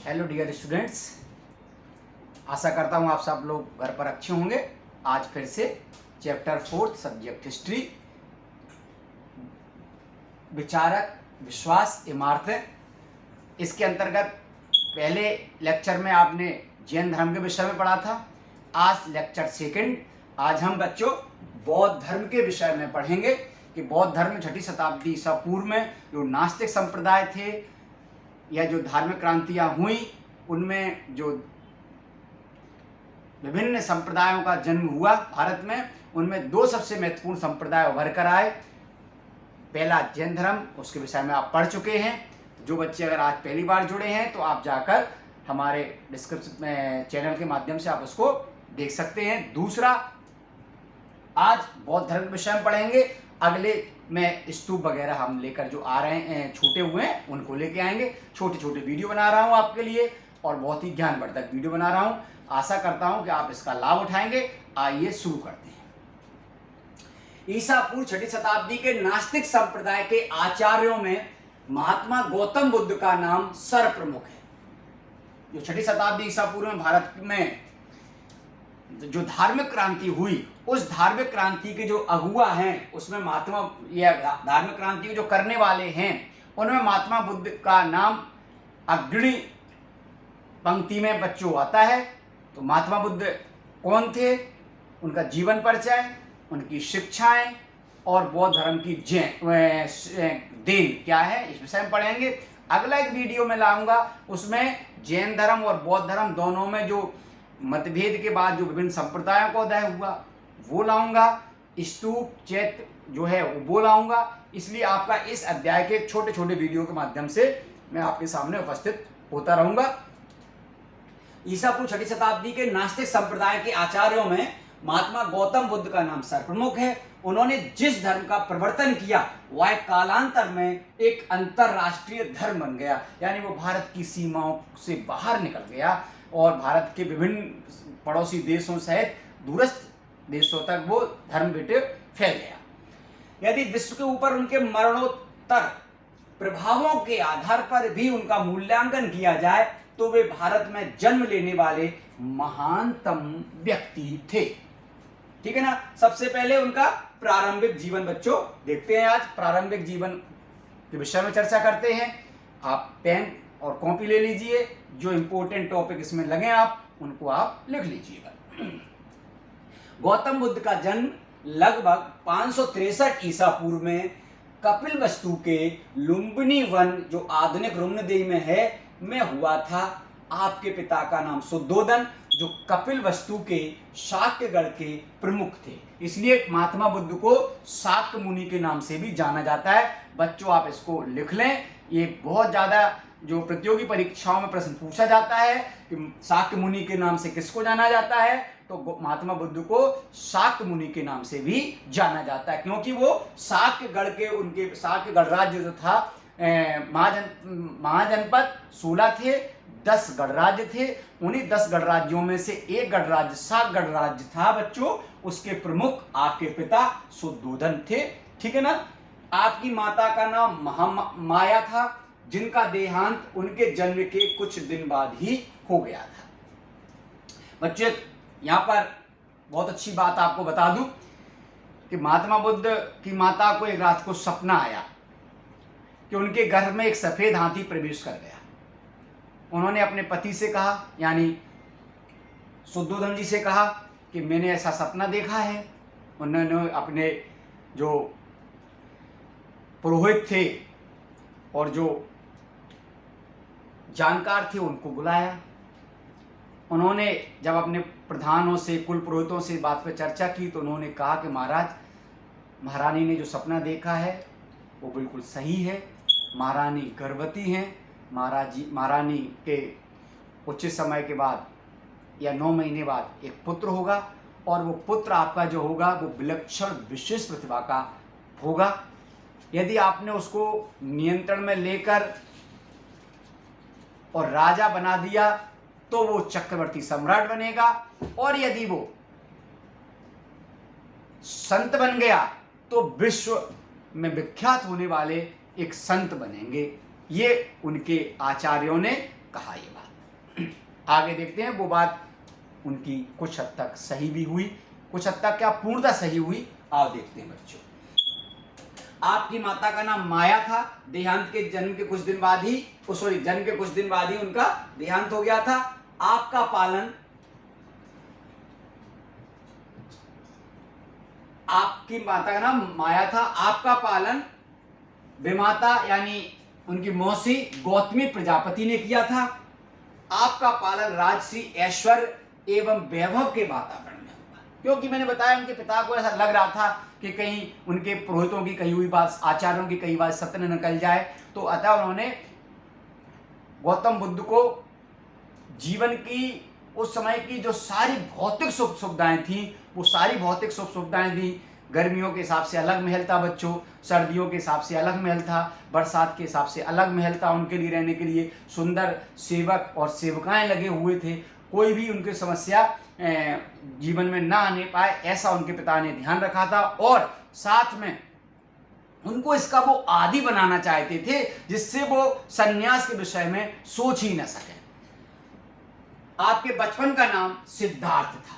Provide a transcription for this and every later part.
Hello dear students, आशा करता हूँ आप सब लोग घर पर अच्छे होंगे। आज फिर से चैप्टर 4 सब्जेक्ट हिस्ट्री, विचारक, विश्वास, इमारतें, इसके अंतर्गत पहले लेक्चर में आपने जैन धर्म के विषय में पढ़ा था। आज लेक्चर सेकंड, आज हम बच्चों बौद्ध धर्म के विषय में पढ़ेंगे कि बौद्ध धर्म 6वीं शताब्दी ईसा पूर्व में जो नास्तिक संप्रदाय थे या जो धार्मिक क्रांतियां हुई, उनमें जो विभिन्न संप्रदायों का जन्म हुआ भारत में, उनमें दो सबसे महत्वपूर्ण संप्रदाय उभर कर आए। पहला जैन धर्म, उसके विषय में आप पढ़ चुके हैं। जो बच्चे अगर आज पहली बार जुड़े हैं तो आप जाकर हमारे डिस्क्रिप्शन में चैनल के माध्यम से आप उसको देख सकते हैं। दूसरा, आज बौद्ध धर्म के विषय में पढ़ेंगे। अगले में स्तूप वगैरह हम लेकर जो आ रहे हैं, छूटे हुए हैं, उनको लेके आएंगे। छोटे छोटे वीडियो बना रहा हूं आपके लिए और बहुत ही ज्ञानवर्धक वीडियो बना रहा हूं। आशा करता हूं कि आप इसका लाभ उठाएंगे। आइए शुरू करते हैं। ईसा पूर्व 6वीं शताब्दी के नास्तिक संप्रदाय के आचार्यों में महात्मा गौतम बुद्ध का नाम सर्वप्रमुख है। जो 6वीं शताब्दी ईसा पूर्व में भारत में जो धार्मिक क्रांति हुई, उस धार्मिक क्रांति के जो अगुआ हैं, उसमें महात्मा, यह धार्मिक क्रांति के जो करने वाले हैं, उनमें महात्मा बुद्ध का नाम अग्रणी पंक्ति में बच्चों आता है। तो महात्मा बुद्ध कौन थे, उनका जीवन परिचय, उनकी शिक्षाएं और बौद्ध धर्म की देन क्या है, इस विषय में पढ़ेंगे। अगला एक वीडियो में लाऊंगा, उसमें जैन धर्म और बौद्ध धर्म दोनों में जो मतभेद के बाद जो विभिन्न संप्रदायों का उदय हुआ वो लाऊंगा। स्तूप, चैत्य जो है वो लाऊंगा। इसलिए आपका इस अध्याय के छोटे छोटे वीडियो के माध्यम से मैं आपके सामने उपस्थित होता रहूंगा। ईसा पूर्व 6वीं शताब्दी के नास्तिक संप्रदाय के आचार्यों में महात्मा गौतम बुद्ध का नाम सर्वप्रमुख है। उन्होंने जिस धर्म का प्रवर्तन किया वह कालांतर में एक अंतरराष्ट्रीय धर्म बन गया, यानी वो भारत की सीमाओं से बाहर निकल गया और भारत के विभिन्न पड़ोसी देशों सहित दूरस्थ देशों तक वो धर्म बेटे फैल गया। यदि विश्व के ऊपर उनके मरणोत्तर प्रभावों के आधार पर भी उनका मूल्यांकन किया जाए तो वे भारत में जन्म लेने वाले महानतम व्यक्ति थे। ठीक है ना। सबसे पहले उनका प्रारंभिक जीवन बच्चों देखते हैं। आज प्रारंभिक जीवन के विषय में चर्चा करते हैं। आप पेन और कॉपी ले लीजिए, जो इंपॉर्टेंट टॉपिक इसमें लगे आप उनको आप लिख लीजिएगा। गौतम बुद्ध का जन्म लगभग 563 ईसा पूर्व में कपिलवस्तु के लुम्बिनी वन, जो आधुनिक रुक्नदेही में है, में हुआ था। आपके पिता का नाम शुद्धोधन, जो कपिलवस्तु के शाक्यगढ़ के प्रमुख थे, इसलिए महात्मा बुद्ध को शाक्य मुनि के नाम से भी जाना जाता है। बच्चों आप इसको लिख लें, ये बहुत ज्यादा जो प्रतियोगी परीक्षाओं में प्रश्न पूछा जाता है कि शाक्य मुनि के नाम से किसको जाना जाता है, तो महात्मा बुद्ध को शाक्य मुनि के नाम से भी जाना जाता है, क्योंकि वो शाक्यगढ़ के, उनके शाक्यगढ़ राज्य जो था, महाजनपद 16 थे, 10 गणराज्य थे। उन्हीं 10 गणराज्यों में से एक गणराज्य शाक्य गणराज्य था बच्चों। उसके प्रमुख आपके पिता शुद्धोधन थे। ठीक है ना। आपकी माता का नाम महामाया था, जिनका देहांत उनके जन्म के कुछ दिन बाद ही हो गया था। बच्चों यहाँ पर बहुत अच्छी बात आपको बता दूं कि महात्मा बुद्ध की माता को एक रात को सपना आया कि उनके घर में एक सफेद हाथी प्रवेश कर गया। उन्होंने अपने पति से कहा, यानी शुद्धोधन जी से कहा कि मैंने ऐसा सपना देखा है। उन्होंने अपने जो पुरोहित थे और जो जानकार थे उनको बुलाया। उन्होंने जब अपने प्रधानों से, कुल पुरोहितों से बात पर चर्चा की तो उन्होंने कहा कि महाराज, महारानी ने जो सपना देखा है वो बिल्कुल सही है। महारानी गर्भवती हैं। महारानी के उचित समय के बाद या 9 महीने बाद एक पुत्र होगा और वो पुत्र आपका जो होगा वो विलक्षण विशेष प्रतिभा का होगा। यदि आपने उसको नियंत्रण में लेकर और राजा बना दिया तो वो चक्रवर्ती सम्राट बनेगा, और यदि वो संत बन गया तो विश्व में विख्यात होने वाले एक संत बनेंगे। ये उनके आचार्यों ने कहा ये बात। आगे देखते हैं, वो बात उनकी कुछ हद तक सही भी हुई, कुछ हद तक क्या पूर्णतः सही हुई। आओ देखते हैं बच्चों। आपकी माता का नाम माया था, देहांत के जन्म के कुछ दिन बाद ही जन्म के कुछ दिन बाद ही उनका देहांत हो गया था। आपका पालन आपकी माता का नाम माया था, आपका पालन विमाता यानी उनकी मौसी गौतमी प्रजापति ने किया था। आपका पालन राजश्री ऐश्वर्य एवं वैभव के वातावरण में हुआ, क्योंकि मैंने बताया उनके पिता को ऐसा लग रहा था कि कहीं उनके पुरोहितों की कही हुई बात, आचार्यों की कही बात सत्य न निकल जाए, तो अतः उन्होंने गौतम बुद्ध को जीवन की उस समय की जो सारी भौतिक सुख सुविधाएं थी, वो सारी भौतिक सुख सुविधाएं थी। गर्मियों के हिसाब से अलग महल था बच्चों, सर्दियों के हिसाब से अलग महल था, बरसात के हिसाब से अलग महल था, उनके लिए रहने के लिए सुंदर सेवक और सेवकाएं लगे हुए थे। कोई भी उनकी समस्या जीवन में ना आने पाए, ऐसा उनके पिता ने ध्यान रखा था। और साथ में उनको इसका वो आदी बनाना चाहते थे, जिससे वो संन्यास के विषय में सोच ही न सके। आपके बचपन का नाम सिद्धार्थ था,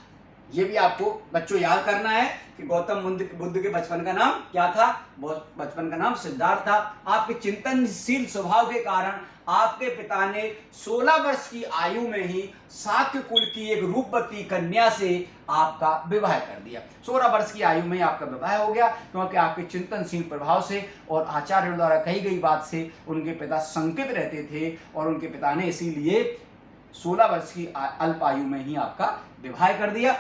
ये भी आपको बच्चों याद करना है कि गौतम बुद्ध के बचपन का नाम क्या था। बचपन का नाम सिद्धार्थ था। आपके चिंतनशील स्वभाव के कारण आपके पिता ने 16 वर्ष की आयु में ही शाक्य कुल की एक रूपवती कन्या से आपका विवाह कर दिया। 16 वर्ष की आयु में आपका विवाह हो गया, क्योंकि आपके चिंतनशील प्रभाव से और आचार्यों द्वारा कही गई बात से उनके पिता शंकित रहते थे, और उनके पिता ने इसीलिए 16 वर्ष की अल्प आयु में ही आपका विवाह कर दिया।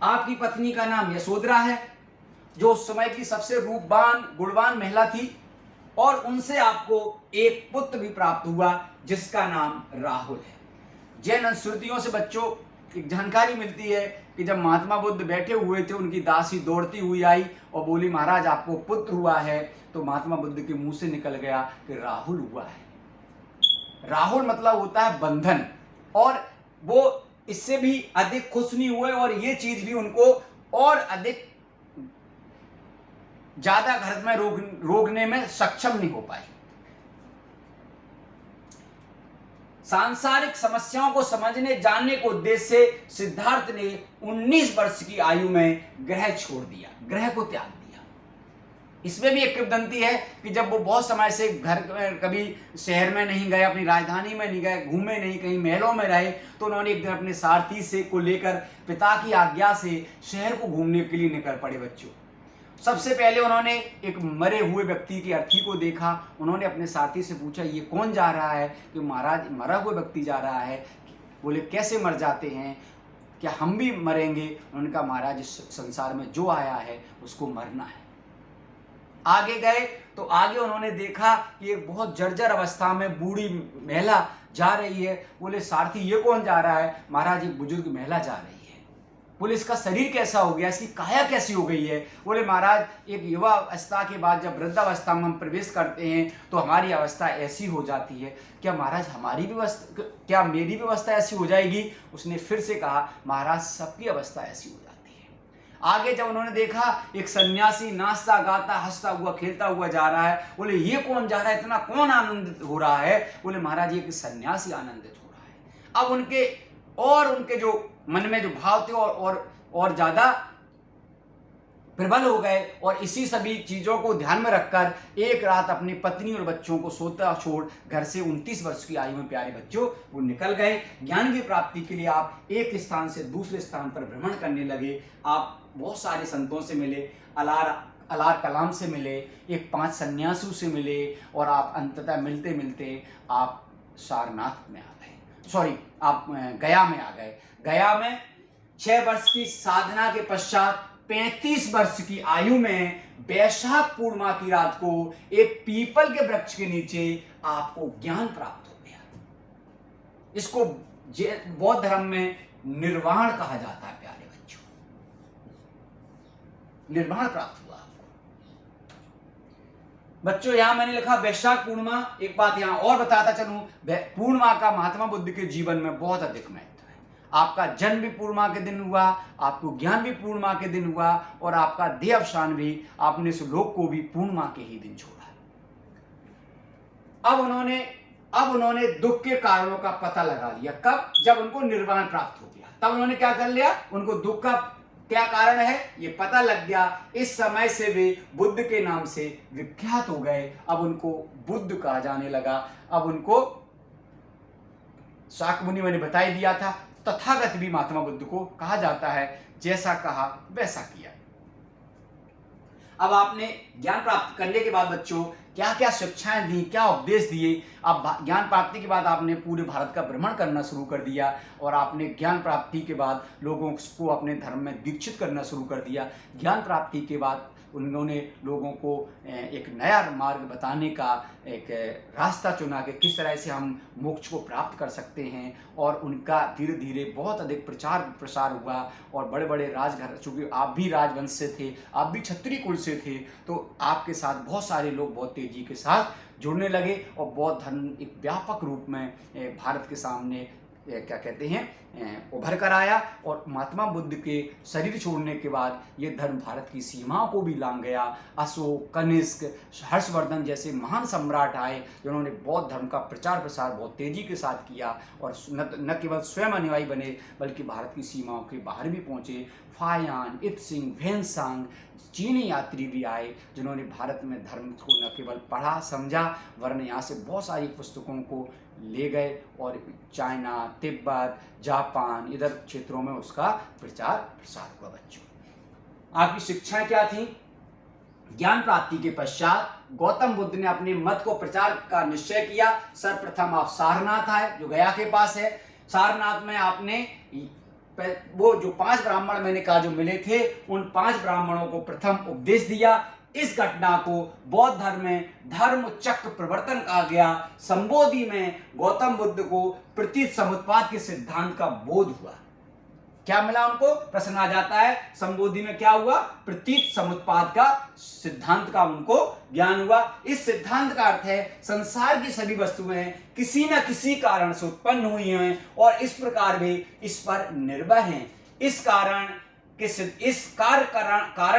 आपकी पत्नी का नाम यशोधरा है, जो उस समय की सबसे रूपवान गुणवान महिला थी, और उनसे आपको एक पुत्र भी प्राप्त हुआ जिसका नाम राहुल है। जैन अनुश्रुतियों से बच्चों एक जानकारी मिलती है कि जब महात्मा बुद्ध बैठे हुए थे, उनकी दासी दौड़ती हुई आई और बोली, महाराज आपको पुत्र हुआ है। तो महात्मा बुद्ध के मुंह से निकल गया कि राहुल हुआ है। राहुल मतलब होता है बंधन, और वो इससे भी अधिक खुश नहीं हुए, और ये चीज भी उनको और अधिक ज्यादा घर में रोकने में सक्षम नहीं हो पाई। सांसारिक समस्याओं को समझने जानने के उद्देश्य से सिद्धार्थ ने 19 वर्ष की आयु में ग्रह छोड़ दिया, ग्रह को त्याग दिया। इसमें भी एक किंवदंती है कि जब वो बहुत समय से घर कभी शहर में नहीं गए, अपनी राजधानी में नहीं गए, घूमे नहीं, कहीं महलों में रहे, तो उन्होंने एक दिन अपने सारथी से को लेकर पिता की आज्ञा से शहर को घूमने के लिए निकल पड़े बच्चों। सबसे पहले उन्होंने एक मरे हुए व्यक्ति की अर्थी को देखा। उन्होंने अपने साथी से पूछा, ये कौन जा रहा है? कि महाराज मरा हुआ व्यक्ति जा रहा है। बोले कैसे मर जाते हैं, क्या हम भी मरेंगे? उन्होंने कहा, महाराज इस संसार में जो आया है उसको मरना है। आगे गए तो आगे उन्होंने देखा कि एक बहुत जर्जर अवस्था में बूढ़ी महिला जा रही है। बोले सारथी ये कौन जा रहा है? महाराज एक बुजुर्ग महिला जा रही है। बोले इसका शरीर कैसा हो गया, इसकी काया कैसी हो गई है? बोले महाराज एक युवा अवस्था के बाद जब वृद्धावस्था में हम प्रवेश करते हैं तो हमारी अवस्था ऐसी हो जाती है। क्या महाराज हमारी व्यवस्था, क्या मेरी व्यवस्था ऐसी हो जाएगी? उसने फिर से कहा, महाराज सबकी अवस्था ऐसी हो जाती है। आगे जब उन्होंने देखा एक सन्यासी नाचता गाता हंसता हुआ खेलता हुआ जा रहा है। बोले ये कौन जा रहा है, इतना कौन आनंदित हो रहा है? बोले महाराज ये सन्यासी आनंदित हो रहा है। अब उनके जो मन में जो भाव थे और ज्यादा प्रबल हो गए, और इसी सभी चीजों को ध्यान में रखकर एक रात अपनी पत्नी और बच्चों को सोता छोड़ घर से 29 वर्ष की आयु में प्यारे बच्चों वो निकल गए। ज्ञान की प्राप्ति के लिए आप एक स्थान से दूसरे स्थान पर भ्रमण करने लगे। आप बहुत सारे संतों से मिले, अलार कलाम से मिले, एक 5 सन्यासियों से मिले, और आप अंततः मिलते मिलते आप सारनाथ में आ गए, आप गया में आ गए। गया में 6 वर्ष की साधना के पश्चात 35 वर्ष की आयु में वैशाख पूर्णिमा की रात को एक पीपल के वृक्ष के नीचे आपको ज्ञान प्राप्त हो गया। इसको बौद्ध धर्म में निर्वाण कहा जाता है प्यारे बच्चों। निर्वाण प्राप्त हुआ आपको। बच्चों यहां मैंने लिखा वैशाख पूर्णिमा। एक बात यहां और बताता चलूं, पूर्णिमा का महात्मा बुद्ध के जीवन में बहुत अधिक महत्व है। आपका जन्म भी पूर्णिमा के दिन हुआ, आपको ज्ञान भी पूर्णिमा के दिन हुआ, और आपका देह अवसान भी आपने इस लोक को भी पूर्णिमा के ही दिन छोड़ा। अब उन्होंने अब उन्होंने दुख के कारणों का पता लगा लिया। कब? जब उनको निर्वाण प्राप्त हो गया, तब उन्होंने क्या कर लिया, उनको दुख का क्या कारण है ये पता लग गया। इस समय से वे बुद्ध के नाम से विख्यात हो गए। अब उनको बुद्ध कहा जाने लगा। अब उनको शाक्य मुनि मैंने बता ही दिया था, तथागत भी महात्मा बुद्ध को कहा जाता है। जैसा कहा वैसा किया। अब आपने ज्ञान प्राप्त करने के बाद बच्चों क्या क्या शिक्षाएं दी, क्या उपदेश दिए। अब ज्ञान प्राप्ति के बाद आपने पूरे भारत का भ्रमण करना शुरू कर दिया और आपने ज्ञान प्राप्ति के बाद लोगों को अपने धर्म में दीक्षित करना शुरू कर दिया। ज्ञान प्राप्ति के बाद उन्होंने लोगों को एक नया मार्ग बताने का एक रास्ता चुना कि किस तरह से हम मोक्ष को प्राप्त कर सकते हैं। और उनका धीरे धीरे बहुत अधिक प्रचार प्रसार हुआ और बड़े बड़े राजघर, चूँकि आप भी राजवंश से थे, आप भी क्षत्रिय कुल से थे, तो आपके साथ बहुत सारे लोग बहुत तेजी के साथ जुड़ने लगे और बौद्ध धर्म एक व्यापक रूप में भारत के सामने क्या कहते हैं उभर कर आया। और महात्मा बुद्ध के शरीर छोड़ने के बाद ये धर्म भारत की सीमाओं को भी लांघ गया। अशोक, कनिष्क, हर्षवर्धन जैसे महान सम्राट आए जिन्होंने बौद्ध धर्म का प्रचार प्रसार बहुत तेजी के साथ किया और न केवल स्वयं अनुयायी बने बल्कि भारत की सीमाओं के बाहर भी पहुँचे। फायान, इत्सिंग, भेनसांग चीनी यात्री भी आए जिन्होंने भारत में धर्म को न केवल पढ़ा समझा वरन यहाँ से बहुत सारी पुस्तकों को ले गए और चाइना, तिब्बत, जापान इधर क्षेत्रों में उसका प्रचार प्रसार हुआ। बच्चों आपकी शिक्षाएं क्या थी? ज्ञान प्राप्ति के पश्चात गौतम बुद्ध ने अपने मत को प्रचार का निश्चय किया। सर्वप्रथम आप सारनाथ आए जो गया के पास है। सारनाथ में आपने वो जो 5 ब्राह्मण मैंने कहा जो मिले थे उन 5 ब्राह्मणों को प्रथम उपदेश दिया। इस घटना को बौद्ध धर्म में धर्म चक्र प्रवर्तन कहा गया। संबोधि में गौतम बुद्ध को प्रतीत समुत्पाद के सिद्धांत का बोध हुआ। क्या मिला उनको? प्रश्न आ जाता है संबोधि में क्या हुआ? प्रतीत समुत्पाद का सिद्धांत का उनको ज्ञान हुआ। इस सिद्धांत का अर्थ है संसार की सभी वस्तुएं किसी न किसी कारण से उत्पन्न हुई हैं और इस प्रकार वे इस पर निर्भर हैं। इस कारण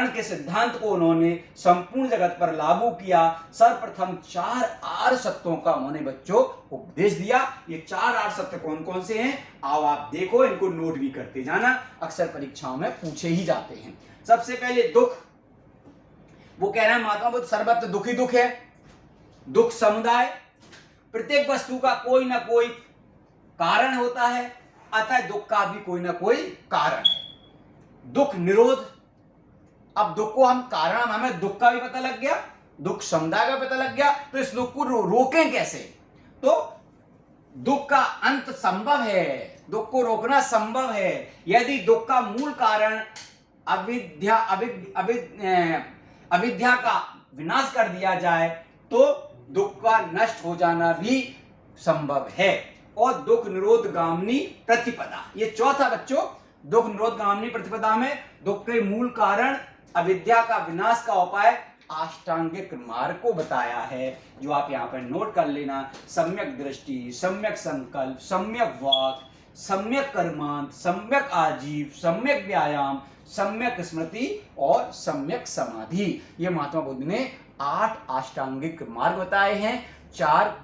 के सिद्धांत को उन्होंने संपूर्ण जगत पर लागू किया। सर्वप्रथम 4 आर्य सत्यों का उन्होंने बच्चों उपदेश दिया। ये 4 आर्य सत्य कौन कौन से हैं? आओ आप देखो, इनको नोट भी करते जाना, अक्सर परीक्षाओं में पूछे ही जाते हैं। सबसे पहले दुख। वो कह रहे हैं महात्मा बुद्ध सर्वत्र दुख ही दुख है। दुख समुदाय, प्रत्येक वस्तु का कोई ना कोई कारण होता है, अतः दुख का भी कोई ना कोई कारण है। दुख निरोध। अब दुख को हम कारण, हमें दुख का भी पता लग गया, दुख समुदाय का पता लग गया, तो इस दुख को रोकें कैसे? तो दुख का अंत संभव है, दुख को रोकना संभव है यदि दुख का मूल कारण अविद्या का विनाश कर दिया जाए तो दुख का नष्ट हो जाना भी संभव है। और दुख निरोध गामिनी प्रतिपदा, ये चौथा बच्चों दुख निरोध गामिनी प्रतिपदा में दुख के मूल कारण अविद्या का विनाश का उपाय अष्टांगिक मार्ग को बताया है, जो आप यहाँ पर नोट कर लेना। सम्यक दृष्टि, सम्यक संकल्प, सम्यक वाक, सम्यक कर्मांत, सम्यक आजीव, सम्यक व्यायाम, सम्यक स्मृति और सम्यक समाधि। ये महात्मा बुद्ध ने 8 अष्टांगिक मार्ग बताए हैं 4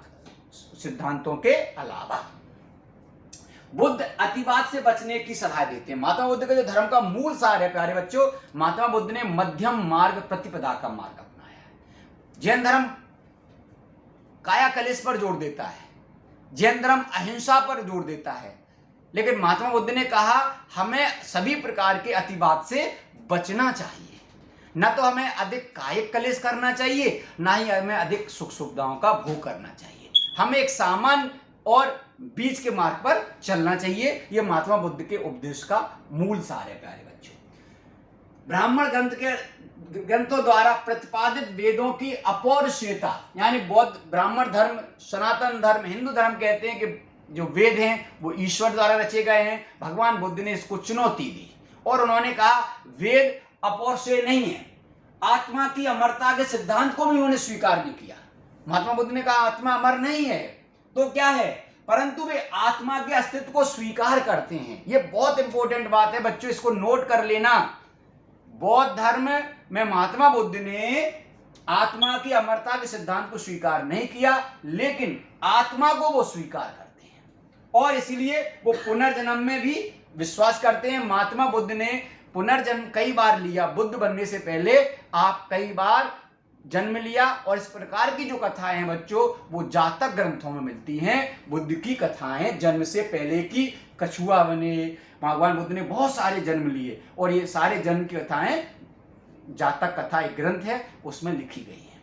सिद्धांतों के अलावा। बुद्ध अतिवाद से बचने की सलाह देते हैं। महात्मा बुद्ध का जो धर्म का मूल सार है प्यारे बच्चों, महात्मा बुद्ध ने मध्यम मार्ग प्रतिपदा का मार्ग अपनाया है। जैन धर्म काया कलेश पर जोर देता है, जैन धर्म अहिंसा पर जोर देता है, लेकिन महात्मा बुद्ध ने कहा हमें सभी प्रकार के अतिवाद से बचना चाहिए। न तो हमें अधिक कायिक कलेश करना चाहिए, ना ही हमें अधिक सुख सुविधाओं का भोग करना चाहिए। हमें एक सामान्य और बीच के मार्ग पर चलना चाहिए। यह महात्मा बुद्ध के उपदेश का मूल सार है प्यारे बच्चों। ब्राह्मण ग्रंथों द्वारा प्रतिपादित वेदों की अपौरुषेयता, यानी बौद्ध, ब्राह्मण धर्म, सनातन धर्म, हिंदू धर्म कहते हैं कि जो वेद हैं वो ईश्वर द्वारा रचे गए हैं। भगवान बुद्ध ने इसको चुनौती दी और उन्होंने कहा वेद अपौरुषेय नहीं है। आत्मा की अमरता के सिद्धांत को भी उन्होंने स्वीकार नहीं किया। महात्मा बुद्ध ने कहा आत्मा अमर नहीं है तो क्या है, परंतु वे आत्मा के अस्तित्व को स्वीकार करते हैं। यह बहुत इंपॉर्टेंट बात है बच्चों, इसको नोट कर लेना। बौद्ध धर्म में महात्मा बुद्ध ने आत्मा की अमरता के सिद्धांत को स्वीकार नहीं किया, लेकिन आत्मा को वो स्वीकार करते हैं और इसीलिए वो पुनर्जन्म में भी विश्वास करते हैं। महात्मा बुद्ध ने पुनर्जन्म कई बार लिया। बुद्ध बनने से पहले आप कई बार जन्म लिया और इस प्रकार की जो कथाएं हैं बच्चों, वो जातक ग्रंथों में मिलती हैं। बुद्ध की कथाएं जन्म से पहले की, कछुआ बने, भगवान बुद्ध ने बहुत सारे जन्म लिए और ये सारे जन्म की कथाएं जातक कथा एक ग्रंथ है उसमें लिखी गई है।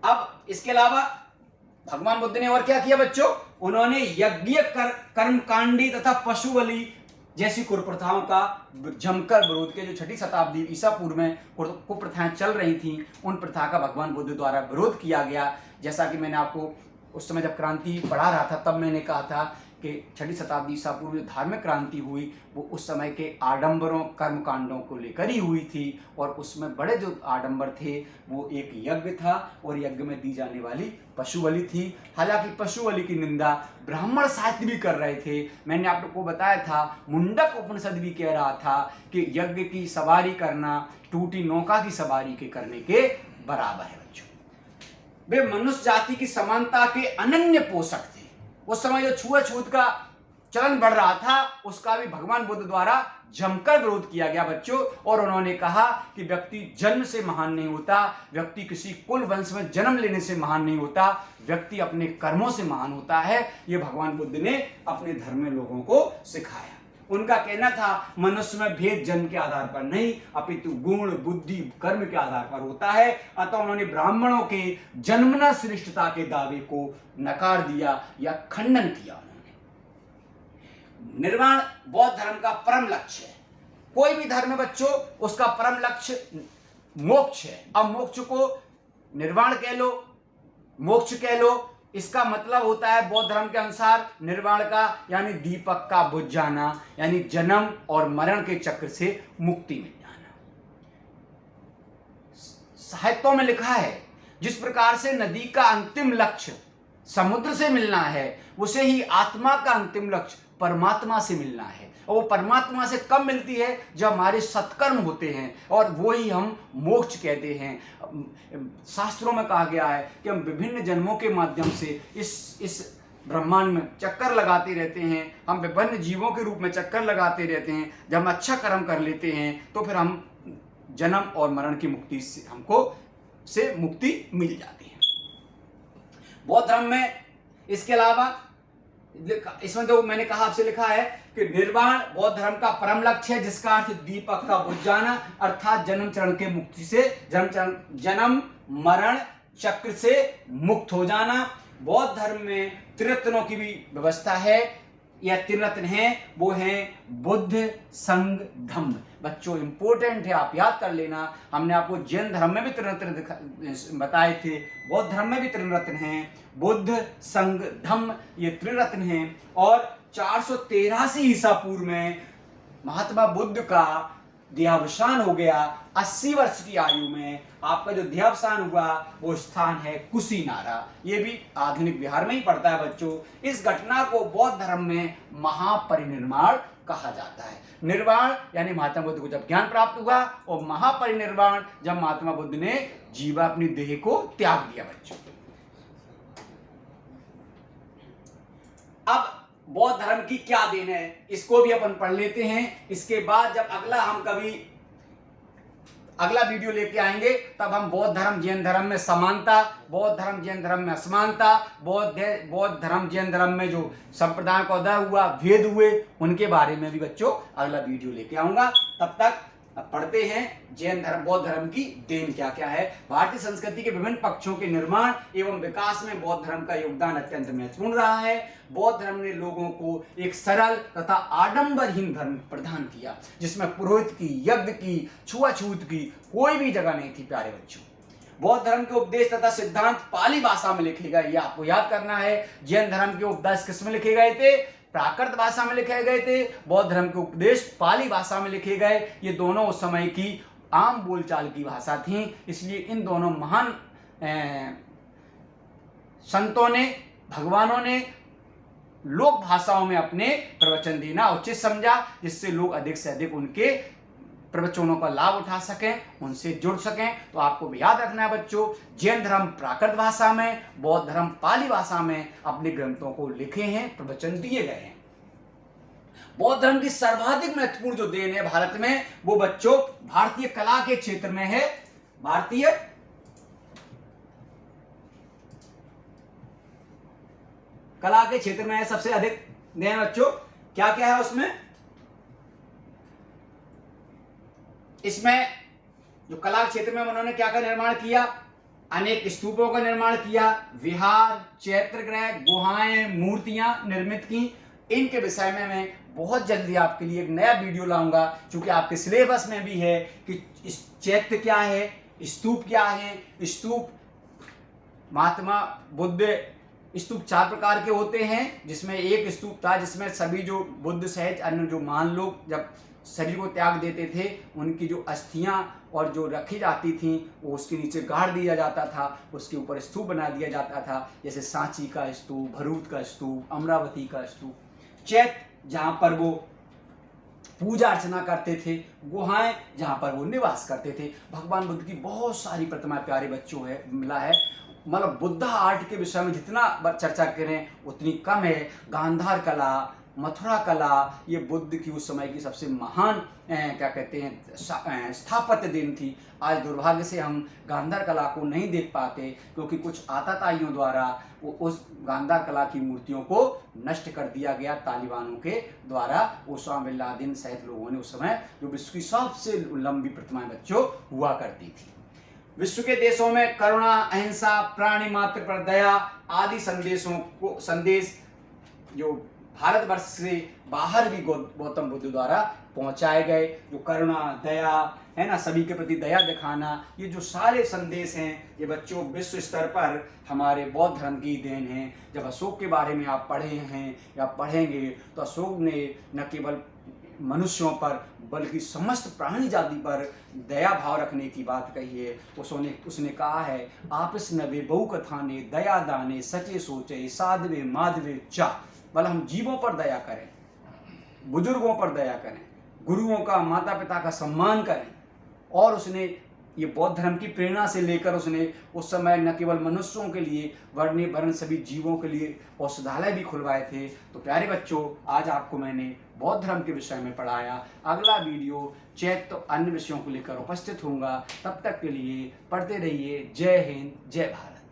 अब इसके अलावा भगवान बुद्ध ने और क्या किया बच्चों, उन्होंने यज्ञ कर्मकांडी तथा पशु बलि जैसी कुप्रथाओं का जमकर विरोध किया। जो 6ठी शताब्दी ईसा पूर्व में कुप्रथाएं चल रही थी, उन प्रथा का भगवान बुद्ध द्वारा विरोध किया गया। जैसा कि मैंने आपको उस समय जब क्रांति पढ़ा रहा था तब मैंने कहा था कि 6ठी शताब्दी ईसा पूर्व जो धार्मिक क्रांति हुई वो उस समय के आडंबरों कर्मकांडों को लेकर ही हुई थी और उसमें बड़े जो आडंबर थे वो एक यज्ञ था और यज्ञ में दी जाने वाली पशु बलि थी। हालांकि पशु बलि की निंदा ब्राह्मण साहित्य भी कर रहे थे। मैंने आप लोग को बताया था, मुंडक उपनिषद भी कह रहा था कि यज्ञ की सवारी करना टूटी नौका की सवारी के करने के बराबर है बच्चों। वे मनुष्य जाति की समानता के अनन्य पोषक थे। उस समय जो छुआछूत का चलन बढ़ रहा था उसका भी भगवान बुद्ध द्वारा जमकर विरोध किया गया बच्चों। और उन्होंने कहा कि व्यक्ति जन्म से महान नहीं होता, व्यक्ति किसी कुल वंश में जन्म लेने से महान नहीं होता, व्यक्ति अपने कर्मों से महान होता है। ये भगवान बुद्ध ने अपने धर्म में लोगों को सिखाया। उनका कहना था मनुष्य में भेद जन्म के आधार पर नहीं अपितु गुण बुद्धि कर्म के आधार पर होता है। अतः उन्होंने ब्राह्मणों के जन्मना श्रेष्ठता के दावे को नकार दिया या खंडन किया। उन्होंने निर्वाण बौद्ध धर्म का परम लक्ष्य है। कोई भी धर्म बच्चों उसका परम लक्ष्य मोक्ष है। अब मोक्ष को निर्वाण कह लो, मोक्ष कह लो, इसका मतलब होता है बौद्ध धर्म के अनुसार निर्वाण का यानी दीपक का बुझ जाना, यानी जन्म और मरण के चक्र से मुक्ति मिल जाना। साहित्यों में लिखा है जिस प्रकार से नदी का अंतिम लक्ष्य समुद्र से मिलना है, उसे ही आत्मा का अंतिम लक्ष्य परमात्मा से मिलना है। और वो परमात्मा से कब मिलती है, जब हमारे सत्कर्म होते हैं और वो ही हम मोक्ष कहते हैं। शास्त्रों में कहा गया है कि हम विभिन्न जन्मों के माध्यम से इस ब्रह्मांड में चक्कर लगाते रहते हैं। हम विभिन्न जीवों के रूप में चक्कर लगाते रहते हैं। जब हम अच्छा कर्म कर लेते हैं तो फिर हम जन्म और मरण की मुक्ति से हमको मुक्ति मिल जाती है। बौद्ध धर्म में इसके अलावा इसमें जो मैंने कहा आपसे लिखा है कि निर्वाण बौद्ध धर्म का परम लक्ष्य है, जिसका अर्थ दीपक का बुझ जाना अर्थात जन्म चरण के मुक्ति से जन्म मरण चक्र से मुक्त हो जाना। बौद्ध धर्म में त्रिरत्नों की भी व्यवस्था है। यह त्रिरत्न है, वो है बुद्ध संघ धम्म। बच्चों इंपॉर्टेंट है, आप याद कर लेना। हमने आपको जैन धर्म में भी त्रिरत्न बताए थे, बौद्ध धर्म में भी त्रिरत्न हैं, बुद्ध संघ धम्म, ये त्रिरत्न हैं। और 483 ईसा पूर्व में महात्मा बुद्ध का देहावसान हो गया। 80 वर्ष की आयु में आपका जो देहावसान हुआ वो स्थान है कुशीनारा। ये भी आधुनिक बिहार में ही पड़ता है बच्चों। इस घटना को बौद्ध धर्म में महापरिनिर्वाण कहा जाता है। निर्वाण यानी महात्मा बुद्ध को जब ज्ञान प्राप्त हुआ और महापरिनिर्वाण जब महात्मा बुद्ध ने जीवा अपनी देह को त्याग दिया बच्चों। अब बौद्ध धर्म की क्या देन है, इसको भी अपन पढ़ लेते हैं। इसके बाद जब अगला वीडियो लेके आएंगे तब हम बौद्ध धर्म जैन धर्म में समानता, बौद्ध धर्म जैन धर्म में असमानता, बौद्ध धर्म जैन धर्म में जो संप्रदाय का उदय हुआ, भेद हुए, उनके बारे में भी बच्चों अगला वीडियो लेके आऊंगा। तब तक पढ़ते हैं जैन धर्म बौद्ध धर्म की देन क्या क्या है। भारतीय संस्कृति के विभिन्न पक्षों के निर्माण एवं विकास में बौद्ध धर्म का योगदान अत्यंत महत्वपूर्ण रहा है। बौद्ध धर्म ने लोगों को एक सरल तथा आडंबरहीन धर्म प्रदान किया, जिसमें पुरोहित की, यज्ञ की, छुआछूत की कोई भी जगह नहीं थी। प्यारे बच्चों, बौद्ध धर्म के उपदेश तथा सिद्धांत पाली भाषा में लिखे गए, ये आपको याद करना है। जैन धर्म के उपदेश किस में लिखे गए थे? प्राकृत भाषा में लिखे गए थे। बौद्ध धर्म के उपदेश पाली भाषा में लिखे गए। ये दोनों उस समय की आम बोलचाल की भाषा थी। इसलिए इन दोनों महान संतों ने, भगवानों ने लोक भाषाओं में अपने प्रवचन देना उचित समझा, जिससे लोग अधिक से अधिक उनके प्रवचनों का लाभ उठा सकें, उनसे जुड़ सकें। तो आपको भी याद रखना है बच्चों, जैन धर्म प्राकृत भाषा में, बौद्ध धर्म पाली भाषा में अपने ग्रंथों को लिखे हैं, प्रवचन दिए गए हैं। बौद्ध धर्म की सर्वाधिक महत्वपूर्ण जो देन है भारत में, वो बच्चों भारतीय कला के क्षेत्र में है। भारतीय कला के क्षेत्र में है सबसे अधिक देन बच्चों। क्या क्या है उसमें? इसमें जो कला क्षेत्र में उन्होंने क्या का निर्माण किया? अनेक स्तूपों का निर्माण किया, विहार, चैत्रगृह, गुहाएं, मूर्तियां निर्मित की। इनके विषय में मैं बहुत जल्दी आपके लिए एक नया वीडियो लाऊंगा, क्योंकि आपके सिलेबस में भी है कि चैत्य क्या है, स्तूप क्या है। स्तूप महात्मा बुद्ध स्तूप 4 प्रकार के होते हैं, जिसमें एक स्तूप था जिसमें सभी जो बुद्ध सहित अन्य जो महान लोग जब शरीर को त्याग देते थे, उनकी जो अस्थियां और जो रखी जाती थी वो उसके नीचे गाड़ दिया जाता था, उसके ऊपर स्तूप बना दिया जाता था, जैसे सांची का स्तूप, भरूच का स्तूप, अमरावती का स्तूप। चैत्य जहाँ पर वो पूजा अर्चना करते थे, गुहाएं जहाँ पर वो निवास करते थे। भगवान बुद्ध की बहुत सारी प्रतिमाएं प्यारे बच्चों है मिला है। मतलब बुद्धा आर्ट के विषय में जितना चर्चा करें उतनी कम है। गांधार कला, मथुरा कला, ये बुद्ध की उस समय की सबसे महान क्या कहते हैं स्थापत्य देन थी। आज दुर्भाग्य से हम गांधार कला को नहीं देख पाते, क्योंकि कुछ आतताइयों द्वारा वो उस गांधार कला की मूर्तियों को नष्ट कर दिया गया तालिबानों के द्वारा। ओसामा बिन लादेन सहित लोगों ने उस समय जो विश्व की सबसे लंबी प्रतिमाएं बच्चों हुआ करती थी। विश्व के देशों में करुणा, अहिंसा, प्राणी मात्र पर दया आदि संदेश जो भारतवर्ष से बाहर भी गौतम बुद्ध द्वारा पहुंचाए गए। जो करुणा, दया है ना, सभी के प्रति दया दिखाना, ये जो सारे संदेश हैं ये बच्चों विश्व स्तर पर हमारे बौद्ध धर्म की देन है। जब अशोक के बारे में आप पढ़े हैं या पढ़ेंगे तो अशोक ने न केवल मनुष्यों पर बल्कि समस्त प्राणी जाति पर दया भाव रखने की बात कही है। उसने कहा है, आपस नवे बहु कथाने दया दाने सचे सोचे साधवे माधवे चा। मतलब हम जीवों पर दया करें, बुजुर्गों पर दया करें, गुरुओं का, माता पिता का सम्मान करें। और उसने ये बौद्ध धर्म की प्रेरणा से लेकर उसने उस समय न केवल मनुष्यों के लिए वर्ण सभी जीवों के लिए औषधालय भी खुलवाए थे। तो प्यारे बच्चों, आज आपको मैंने बौद्ध धर्म के विषय में पढ़ाया। अगला वीडियो चैत्य अन्य विषयों को लेकर उपस्थित होऊंगा। तब तक के लिए पढ़ते रहिए। जय हिंद, जय भारत।